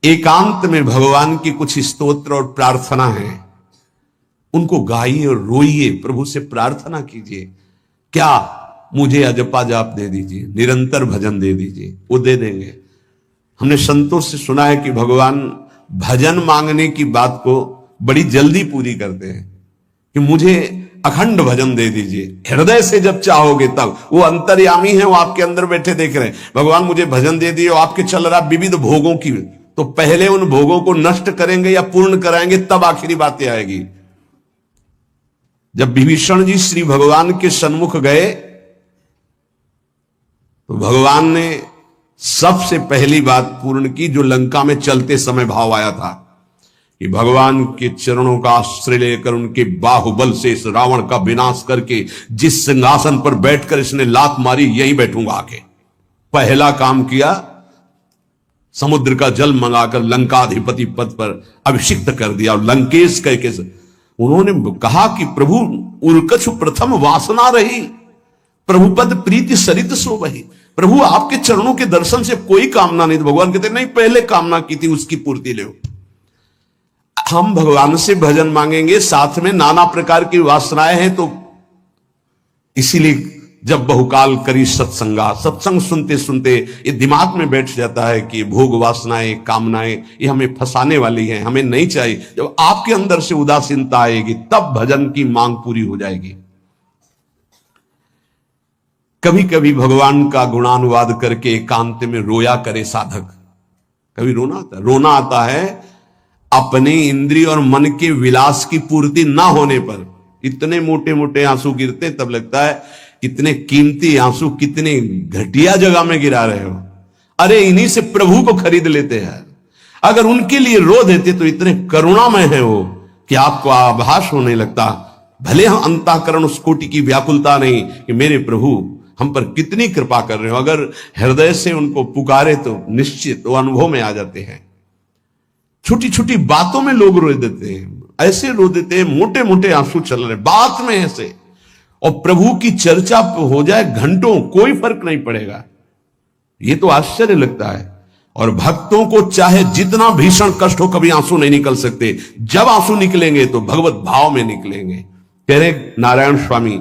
एकांत में भगवान की कुछ स्तोत्र और प्रार्थना है, उनको गाइए और रोइए, प्रभु से प्रार्थना कीजिए। क्या मुझे अजपा जाप दे दीजिए, निरंतर भजन दे दीजिए, वो दे देंगे। हमने संतों से सुना है कि भगवान भजन मांगने की बात को बड़ी जल्दी पूरी करते हैं, कि मुझे अखंड भजन दे दीजिए, हृदय से जब चाहोगे तब। वो अंतर्यामी है, वो आपके अंदर बैठे देख रहे हैं। भगवान मुझे भजन दे दिए, और आपके चल रहा विविध भोगों की, तो पहले उन भोगों को नष्ट करेंगे या पूर्ण कराएंगे, तब आखिरी बातें आएगी। जब विभीषण जी श्री भगवान के सन्मुख गए तो भगवान ने सबसे पहली बात पूर्ण की, जो लंका में चलते समय भाव आया था कि भगवान के चरणों का आश्रय लेकर उनके बाहुबल से इस रावण का विनाश करके जिस सिंहासन पर बैठकर इसने लात मारी, यहीं बैठूंगा आके। पहला काम किया, समुद्र का जल मंगाकर लंकाधिपति पद पर अभिषिक्त कर दिया। और लंकेश कह के उन्होंने कहा कि प्रभु उर्कछु प्रथम वासना रही, प्रभु पद प्रीति सरित सो वही। प्रभु आपके चरणों के दर्शन से कोई कामना नहीं। भगवान कहते नहीं, पहले कामना की थी उसकी पूर्ति ले। हम भगवान से भजन मांगेंगे, साथ में नाना प्रकार की वासनाएं हैं, तो इसीलिए जब बहुकाल करी सत्संगा, सत्संग सुनते सुनते ये दिमाग में बैठ जाता है कि भोग वासनाएं कामनाएं ये हमें फंसाने वाली हैं, हमें नहीं चाहिए। जब आपके अंदर से उदासीनता आएगी तब भजन की मांग पूरी हो जाएगी। कभी कभी भगवान का गुणानुवाद करके एकांत में रोया करे साधक। कभी रोना आता है अपने इंद्रिय और मन के विलास की पूर्ति ना होने पर। इतने मोटे मोटे आंसू गिरते, तब लगता है इतने कीमती आंसू कितने घटिया जगह में गिरा रहे हो। अरे इन्हीं से प्रभु को खरीद लेते हैं। अगर उनके लिए रो देते तो इतने करुणामय है वो कि आपको आभास होने लगता, भले हम अंतःकरण उस कोटि की व्याकुलता नहीं कि मेरे प्रभु हम पर कितनी कृपा कर रहे हो। अगर हृदय से उनको पुकारे तो निश्चित वो अनुभव में आ जाते हैं। छोटी छोटी बातों में लोग रो देते हैं, ऐसे रो देते हैं, मोटे मोटे आंसू चल रहे बात में ऐसे, और प्रभु की चर्चा हो जाए घंटों, कोई फर्क नहीं पड़ेगा। ये तो आश्चर्य लगता है। और भक्तों को चाहे जितना भीषण कष्ट हो, कभी आंसू नहीं निकल सकते। जब आंसू निकलेंगे तो भगवत भाव में निकलेंगे। कह रहे नारायण स्वामी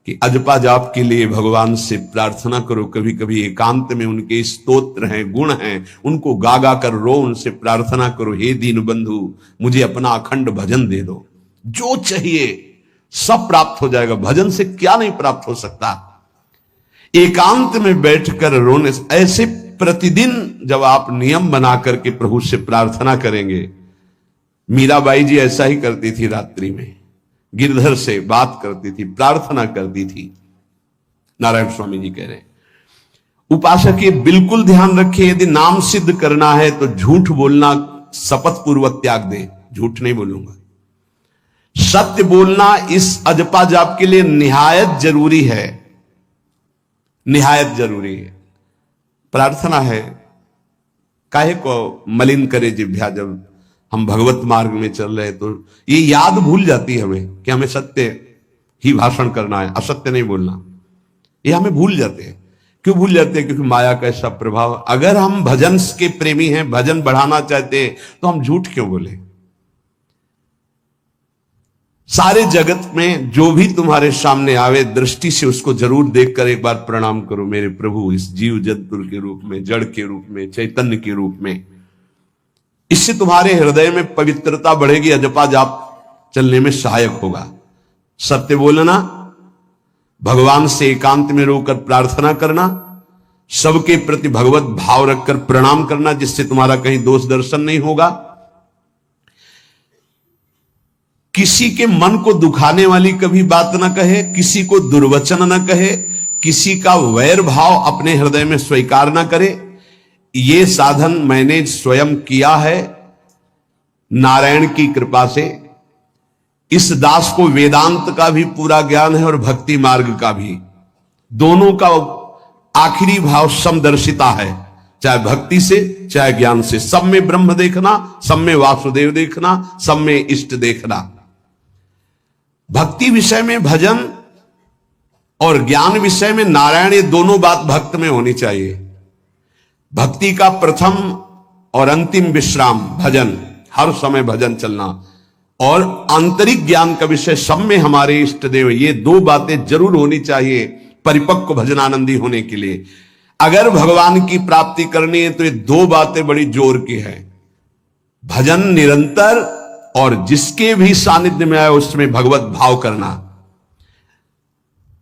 कि अजपा जाप के लिए भगवान से प्रार्थना करो। कभी कभी एकांत में उनके स्तोत्र हैं, गुण हैं, उनको गा गा कर रो, उनसे प्रार्थना करो, हे दीन बंधु मुझे अपना अखंड भजन दे दो। जो चाहिए सब प्राप्त हो जाएगा। भजन से क्या नहीं प्राप्त हो सकता। एकांत में बैठकर रोने ऐसे प्रतिदिन जब आप नियम बना करके प्रभु से प्रार्थना करेंगे। मीराबाई जी ऐसा ही करती थी, रात्रि में गिरधर से बात करती थी, प्रार्थना करती थी। नारायण स्वामी जी कह रहे हैं उपासक ये बिल्कुल ध्यान रखे, यदि नाम सिद्ध करना है तो झूठ बोलना शपथ पूर्वक त्याग दे। झूठ नहीं बोलूंगा, सत्य बोलना इस अजपा जाप के लिए निहायत जरूरी है, निहायत जरूरी है। प्रार्थना है, काहे को मलिन करे जिह्वा। जब हम भगवत मार्ग में चल रहे तो ये याद भूल जाती है हमें कि हमें सत्य ही भाषण करना है, असत्य नहीं बोलना। ये हमें भूल जाते हैं। क्यों भूल जाते हैं? क्योंकि माया का ऐसा प्रभाव। अगर हम भजन के प्रेमी हैं, भजन बढ़ाना चाहते हैं, तो हम झूठ क्यों बोले? सारे जगत में जो भी तुम्हारे सामने आवे, दृष्टि से उसको जरूर देखकर एक बार प्रणाम करो, मेरे प्रभु इस जीव जंतु के रूप में, जड़ के रूप में, चैतन्य के रूप में। इससे तुम्हारे हृदय में पवित्रता बढ़ेगी, अजपा जाप चलने में सहायक होगा। सत्य बोलना, भगवान से एकांत में रोकर प्रार्थना करना, सबके प्रति भगवत भाव रखकर प्रणाम करना, जिससे तुम्हारा कहीं दोष दर्शन नहीं होगा। किसी के मन को दुखाने वाली कभी बात न कहे, किसी को दुर्वचन न कहे, किसी का वैर भाव अपने हृदय में स्वीकार न करे। ये साधन मैंने स्वयं किया है नारायण की कृपा से। इस दास को वेदांत का भी पूरा ज्ञान है और भक्ति मार्ग का भी। दोनों का आखिरी भाव समदर्शिता है, चाहे भक्ति से चाहे ज्ञान से। सब में ब्रह्म देखना, सब में वासुदेव देखना, सब में इष्ट देखना। भक्ति विषय में भजन और ज्ञान विषय में नारायण, ये दोनों बात भक्त में होनी चाहिए। भक्ति का प्रथम और अंतिम विश्राम भजन, हर समय भजन चलना, और आंतरिक ज्ञान का विषय सब में हमारे इष्ट देव। ये दो बातें जरूर होनी चाहिए परिपक्व भजनानंदी होने के लिए। अगर भगवान की प्राप्ति करनी है तो ये दो बातें बड़ी जोर की है, भजन निरंतर और जिसके भी सानिध्य में आए उसमें भगवत भाव करना।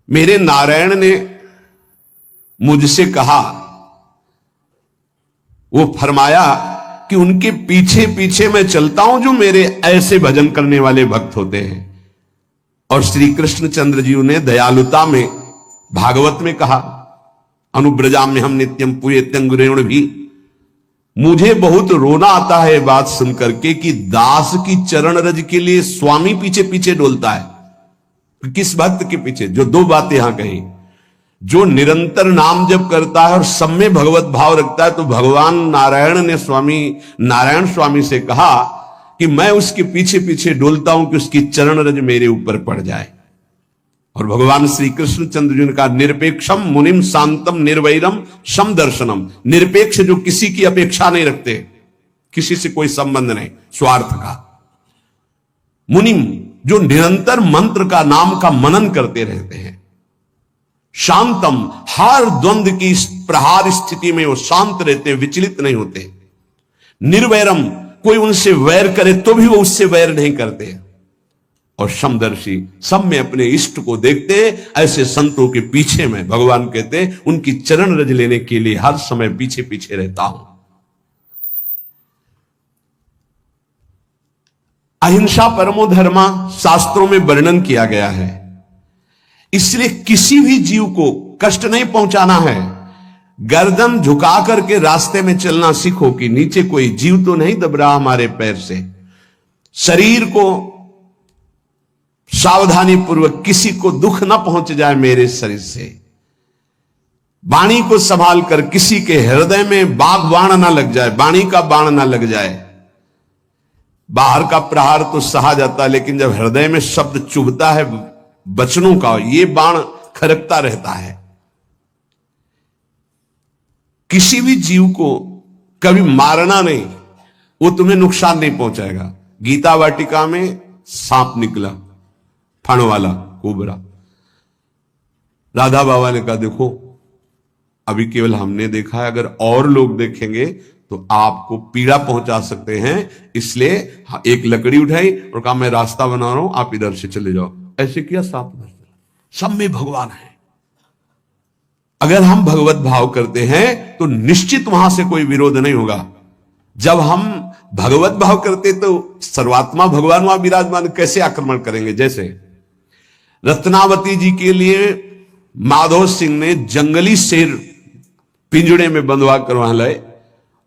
मेरे नारायण ने मुझसे कहा, वो फरमाया कि उनके पीछे पीछे मैं चलता हूं जो मेरे ऐसे भजन करने वाले भक्त होते हैं। और श्री कृष्णचंद्र जी ने दयालुता में भागवत में कहा, अनुब्रजा में हम नित्यम पुयत्यंगुरेण भी। मुझे बहुत रोना आता है बात सुनकर के कि दास की चरण रज के लिए स्वामी पीछे पीछे डोलता है। किस भक्त के पीछे? जो दो बातें यहां कही, जो निरंतर नाम जप करता है और सब में भगवत भाव रखता है। तो भगवान नारायण ने नारायण स्वामी से कहा कि मैं उसके पीछे पीछे डोलता हूं कि उसकी चरण रज मेरे ऊपर पड़ जाए। और भगवान श्री कृष्णचंद्र जी ने कहा, निरपेक्षम मुनिम शांतम निर्वैरम सम दर्शनम। निरपेक्ष जो किसी की अपेक्षा नहीं रखते, किसी से कोई संबंध नहीं, स्वार्थ का। मुनिम जो निरंतर मंत्र का नाम का मनन करते रहते हैं। शांतम हर द्वंद्व की प्रहार स्थिति में वो शांत रहते, विचलित नहीं होते। निर्वैरम कोई उनसे वैर करे तो भी वो उससे वैर नहीं करते। और समदर्शी सब में अपने इष्ट को देखते। ऐसे संतों के पीछे में भगवान कहते उनकी चरण रज लेने के लिए हर समय पीछे पीछे रहता हूं। अहिंसा परमो धर्मा शास्त्रों में वर्णन किया गया है। इसलिए किसी भी जीव को कष्ट नहीं पहुंचाना है। गर्दन झुका करके रास्ते में चलना सीखो कि नीचे कोई जीव तो नहीं दब रहा हमारे पैर से। शरीर को सावधानी पूर्वक, किसी को दुख ना पहुंच जाए मेरे शरीर से। वाणी को संभाल कर, किसी के हृदय में बाग बाण ना लग जाए, वाणी का बाण ना लग जाए। बाहर का प्रहार तो सहा जाता है, लेकिन जब हृदय में शब्द चुभता है वचनों का, ये बाण खरकता रहता है। किसी भी जीव को कभी मारना नहीं, वो तुम्हें नुकसान नहीं पहुंचाएगा। गीता वाटिका में सांप निकला, फण वाला कोबरा। राधा बाबा ने कहा, देखो अभी केवल हमने देखा है, अगर और लोग देखेंगे तो आपको पीड़ा पहुंचा सकते हैं। इसलिए एक लकड़ी उठाई और कहा, मैं रास्ता बना रहा हूं, आप इधर से चले जाओ। ऐसे किया, सांप उधर चला। सब में भगवान है। अगर हम भगवत भाव करते हैं तो निश्चित वहां से कोई विरोध नहीं होगा। जब हम भगवत भाव करते तो सर्वात्मा भगवान वहां विराजमान, कैसे आक्रमण करेंगे? जैसे रत्नावती जी के लिए माधव सिंह ने जंगली शेर पिंजड़े में बंधवा कर वहां लाए,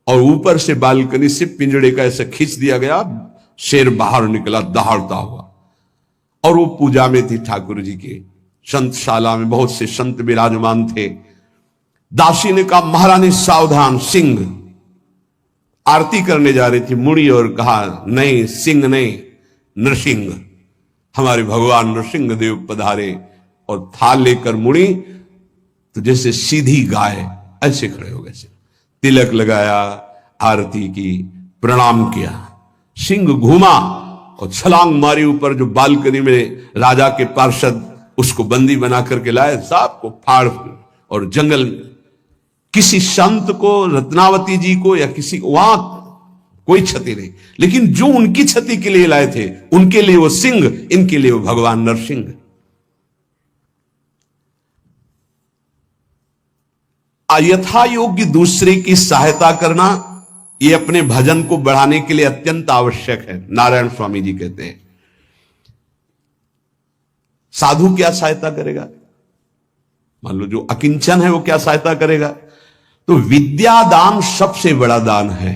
और ऊपर से बालकनी से पिंजड़े का ऐसे खींच दिया गया, शेर बाहर निकला दहाड़ता हुआ। और वो पूजा में थी ठाकुर जी के संतशाला में, बहुत से संत विराजमान थे। दासी ने कहा, महारानी सावधान, सिंह। आरती करने जा रही थी, मुड़ी और कहा, नहीं सिंह नहीं, नृसिंह। हमारे भगवान नृसिंह देव पधारे। और थाल लेकर मुड़ी तो जैसे सीधी गाय ऐसे खड़े हो गए। तिलक लगाया, आरती की, प्रणाम किया। सिंह घूमा और छलांग मारी ऊपर, जो बालकनी में राजा के पार्षद उसको बंदी बना करके लाए, सांप को फाड़, और जंगल में। किसी संत को, रत्नावती जी को या किसी को वहां कोई क्षति नहीं, लेकिन जो उनकी क्षति के लिए लाए थे उनके लिए वो सिंह, इनके लिए वो भगवान नरसिंह। यथा योग्य दूसरे की सहायता करना, यह अपने भजन को बढ़ाने के लिए अत्यंत आवश्यक है। नारायण स्वामी जी कहते हैं, साधु क्या सहायता करेगा? मान लो जो अकिंचन है वो क्या सहायता करेगा? तो विद्या दान सबसे बड़ा दान है।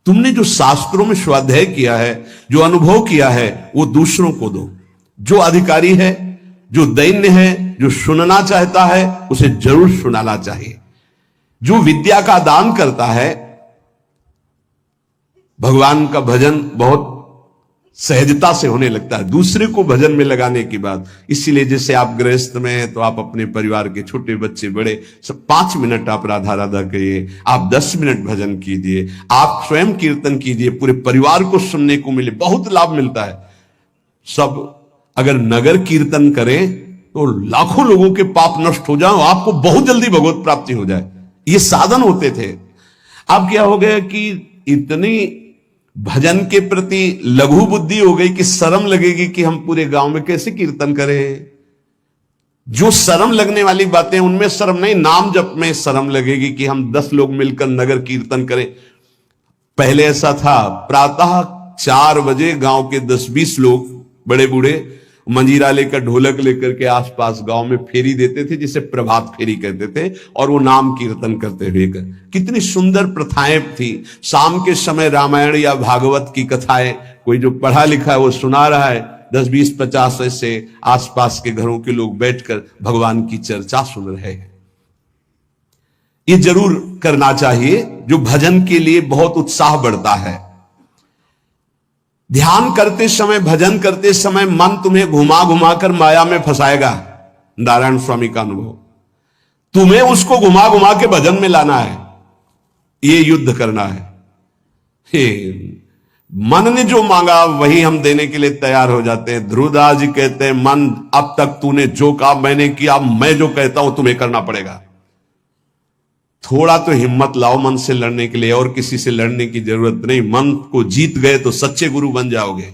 तुमने जो शास्त्रों में स्वाध्याय किया है, जो अनुभव किया है, वो दूसरों को दो। जो अधिकारी है, जो दैन्य है, जो सुनना चाहता है, उसे जरूर सुनाना चाहिए। जो विद्या का दान करता है, भगवान का भजन बहुत सहजता से होने लगता है दूसरे को भजन में लगाने की बात। इसीलिए जैसे आप गृहस्थ में हैं तो आप अपने परिवार के छोटे बच्चे बड़े सब 5 मिनट आप राधा राधा कहिए, आप 10 मिनट भजन कीजिए, आप स्वयं कीर्तन कीजिए, पूरे परिवार को सुनने को मिले, बहुत लाभ मिलता है। सब अगर नगर कीर्तन करें तो लाखों लोगों के पाप नष्ट हो जाए, आपको बहुत जल्दी भगवत प्राप्ति हो जाए। ये साधन होते थे। अब क्या हो गया कि इतनी भजन के प्रति लघु बुद्धि हो गई कि शर्म लगेगी कि हम पूरे गांव में कैसे कीर्तन करें। जो शर्म लगने वाली बातें उनमें शर्म नहीं, नाम जप में शर्म लगेगी कि हम 10 लोग मिलकर नगर कीर्तन करें। पहले ऐसा था, प्रातः 4 बजे गांव के 10-20 लोग बड़े बूढ़े मंजीरा लेकर ढोलक लेकर के आसपास गांव में फेरी देते थे, जिसे प्रभात फेरी कहते थे, और वो नाम कीर्तन करते हुए कितनी सुंदर प्रथाएं थी। शाम के समय रामायण या भागवत की कथाएं कोई जो पढ़ा लिखा है वो सुना रहा है, 10-20-50 ऐसे आसपास के घरों के लोग बैठकर भगवान की चर्चा सुन रहे हैं। ये जरूर करना चाहिए, जो भजन के लिए बहुत उत्साह बढ़ता है। ध्यान करते समय, भजन करते समय मन तुम्हें घुमा घुमा कर माया में फंसाएगा। नारायण स्वामी का अनुभव, तुम्हें उसको घुमा घुमा के भजन में लाना है, ये युद्ध करना है। मन ने जो मांगा वही हम देने के लिए तैयार हो जाते हैं। ध्रुवदास जी कहते हैं, मन अब तक तूने जो कहा मैंने किया, मैं जो कहता हूं तुम्हें करना पड़ेगा। थोड़ा तो हिम्मत लाओ मन से लड़ने के लिए, और किसी से लड़ने की जरूरत नहीं। मन को जीत गए तो सच्चे गुरु बन जाओगे।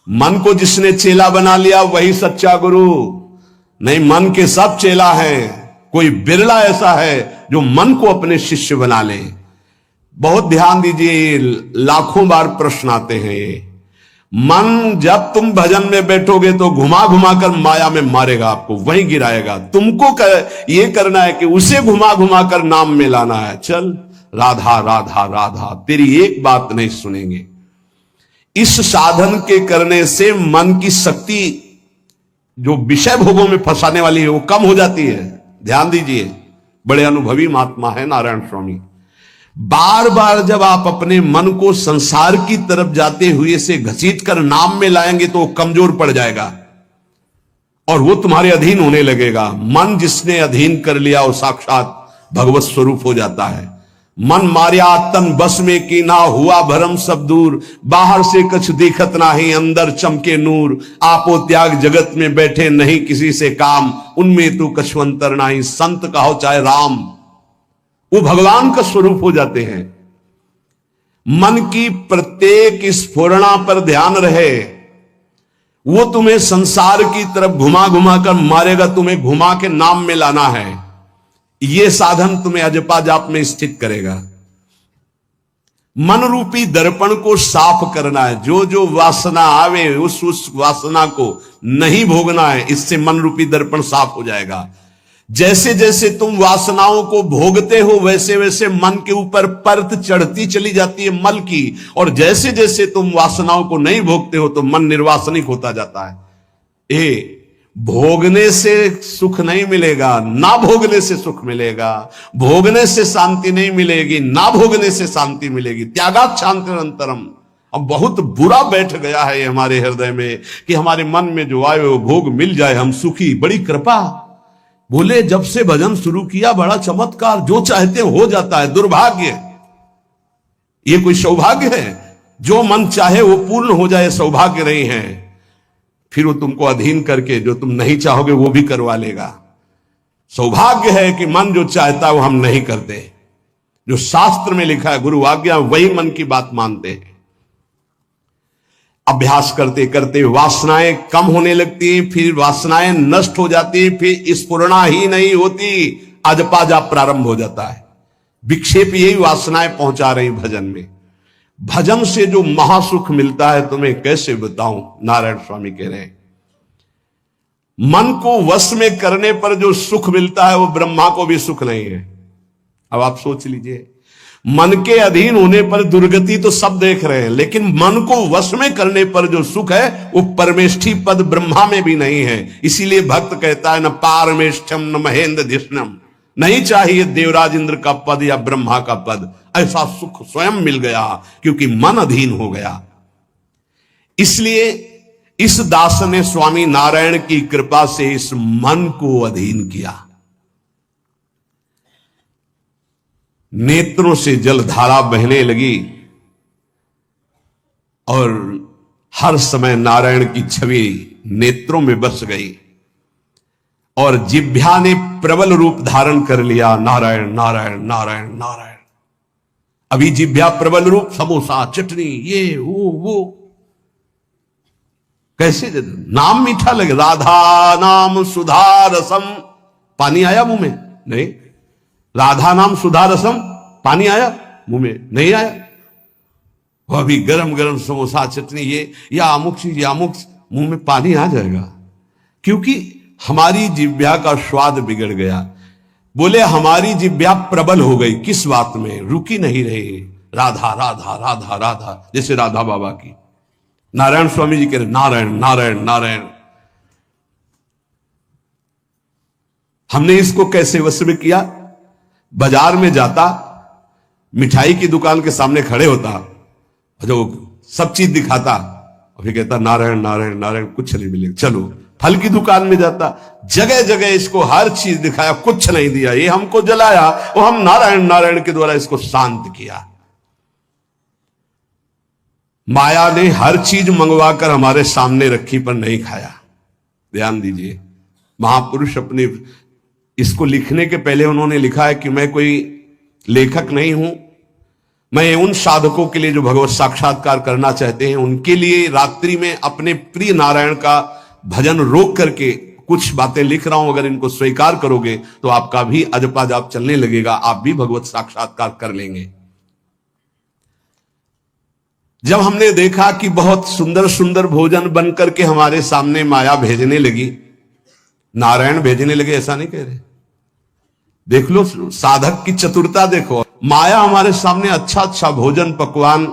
मन को जिसने चेला बना लिया वही सच्चा गुरु नहीं। मन के सब चेला हैं, कोई बिरला ऐसा है जो मन को अपने शिष्य बना ले। बहुत ध्यान दीजिए, लाखों बार प्रश्न आते हैं ये। मन जब तुम भजन में बैठोगे तो घुमा घुमा कर माया में मारेगा, आपको वहीं गिराएगा। तुमको ये करना है कि उसे घुमा घुमा कर नाम में लाना है। चल राधा राधा राधा, तेरी एक बात नहीं सुनेंगे। इस साधन के करने से मन की शक्ति जो विषय भोगों में फंसाने वाली है वो कम हो जाती है। ध्यान दीजिए, बड़े अनुभवी महात्मा है नारायण स्वामी। बार बार जब आप अपने मन को संसार की तरफ जाते हुए से घसीट कर नाम में लाएंगे तो वो कमजोर पड़ जाएगा और वो तुम्हारे अधीन होने लगेगा। मन जिसने अधीन कर लिया वो साक्षात भगवत स्वरूप हो जाता है। मन मार्या तन बस में की ना, हुआ भरम सब दूर, बाहर से कुछ दिखत नाही, अंदर चमके नूर। आपो त्याग जगत में बैठे नहीं किसी से काम, उनमें तू कछुअंतर नाही, संत कहो चाहे राम। वो भगवान का स्वरूप हो जाते हैं। मन की प्रत्येक स्फुरणा पर ध्यान रहे, वो तुम्हें संसार की तरफ घुमा घुमा कर मारेगा, तुम्हें घुमा के नाम में लाना है। ये साधन तुम्हें अजपा जाप में स्थित करेगा। मन रूपी दर्पण को साफ करना है। जो जो वासना आवे उस वासना को नहीं भोगना है, इससे मन रूपी दर्पण साफ हो जाएगा। जैसे जैसे तुम वासनाओं को भोगते हो वैसे वैसे मन के ऊपर परत चढ़ती चली जाती है मल की, और जैसे जैसे तुम वासनाओं को नहीं भोगते हो तो मन निर्वासनिक होता जाता है। भोगने से सुख नहीं मिलेगा, ना भोगने से सुख मिलेगा। भोगने से शांति नहीं मिलेगी, ना भोगने से शांति मिलेगी। त्यागात् शांतिरंतरम। अब बहुत बुरा बैठ गया है हमारे हृदय में कि हमारे मन में जो आए वो भोग मिल जाए, हम सुखी। बड़ी कृपा, बोले जब से भजन शुरू किया बड़ा चमत्कार, जो चाहते हो जाता है। दुर्भाग्य, ये कोई सौभाग्य है? जो मन चाहे वो पूर्ण हो जाए सौभाग्य नहीं है। फिर वो तुमको अधीन करके जो तुम नहीं चाहोगे वो भी करवा लेगा। सौभाग्य है कि मन जो चाहता है वो हम नहीं करते। जो शास्त्र में लिखा है गुरु आज्ञा, वही मन की बात मानते हैं। अभ्यास करते करते वासनाएं कम होने लगती हैं, फिर वासनाएं नष्ट हो जाती हैं, फिर स्फुरणा ही नहीं होती, अजपा जाप प्रारंभ हो जाता है। विक्षेप यही वासनाएं पहुंचा रही भजन में। भजन से जो महासुख मिलता है तुम्हें कैसे बताऊं, नारायण स्वामी कह रहे हैं। मन को वश में करने पर जो सुख मिलता है वो ब्रह्मा को भी सुख नहीं है। अब आप सोच लीजिए, मन के अधीन होने पर दुर्गति तो सब देख रहे हैं, लेकिन मन को वश में करने पर जो सुख है वो परमेष्ठी पद ब्रह्मा में भी नहीं है। इसीलिए भक्त कहता है न पारमेष्ठम न महेंद्र धिष्णम, नहीं चाहिए देवराज इंद्र का पद या ब्रह्मा का पद। ऐसा सुख स्वयं मिल गया क्योंकि मन अधीन हो गया। इसलिए इस दास ने स्वामी नारायण की कृपा से इस मन को अधीन किया। नेत्रों से जलधारा बहने लगी और हर समय नारायण की छवि नेत्रों में बस गई और जिह्वा ने प्रबल रूप धारण कर लिया। नारायण नारायण नारायण नारायण। अभी जिह्वा प्रबल रूप, समोसा चटनी ये वो कैसे नाम मीठा लगे। राधा नाम सुधा रसम, पानी आया मुंह में? नहीं। राधा नाम सुधा रसम, पानी आया मुंह में? नहीं आया। वह अभी गरम गरम समोसा चटनी ये या अमुक चीज या अमुक, मुंह में पानी आ जाएगा, क्योंकि हमारी जिह्वा का स्वाद बिगड़ गया। बोले हमारी जिह्वा प्रबल हो गई। किस बात में? रुकी नहीं रही। राधा राधा राधा राधा, जैसे राधा बाबा की। नारायण स्वामी जी कह रहे नारायण नारायण नारायण। हमने इसको कैसे वश में किया? बाजार में जाता, मिठाई की दुकान के सामने खड़े होता, जो सब चीज दिखाता, और फिर कहता नारायण नारायण नारायण, कुछ नहीं मिलेगा। चलो फल की दुकान में जाता, जगह जगह इसको हर चीज दिखाया, कुछ नहीं दिया। ये हमको जलाया और हम नारायण नारायण के द्वारा इसको शांत किया। माया ने हर चीज मंगवाकर हमारे सामने रखी पर नहीं खाया। ध्यान दीजिए, महापुरुष अपने इसको लिखने के पहले उन्होंने लिखा है कि मैं कोई लेखक नहीं हूं, मैं उन साधकों के लिए जो भगवत साक्षात्कार करना चाहते हैं उनके लिए रात्रि में अपने प्रिय नारायण का भजन रोक करके कुछ बातें लिख रहा हूं। अगर इनको स्वीकार करोगे तो आपका भी अजपा जाप चलने लगेगा, आप भी भगवत साक्षात्कार कर लेंगे। जब हमने देखा कि बहुत सुंदर सुंदर भोजन बनकर के हमारे सामने माया भेजने लगी, नारायण भेजने लगे, ऐसा नहीं कह रहे, देख लो साधक की चतुरता देखो। माया हमारे सामने अच्छा अच्छा भोजन पकवान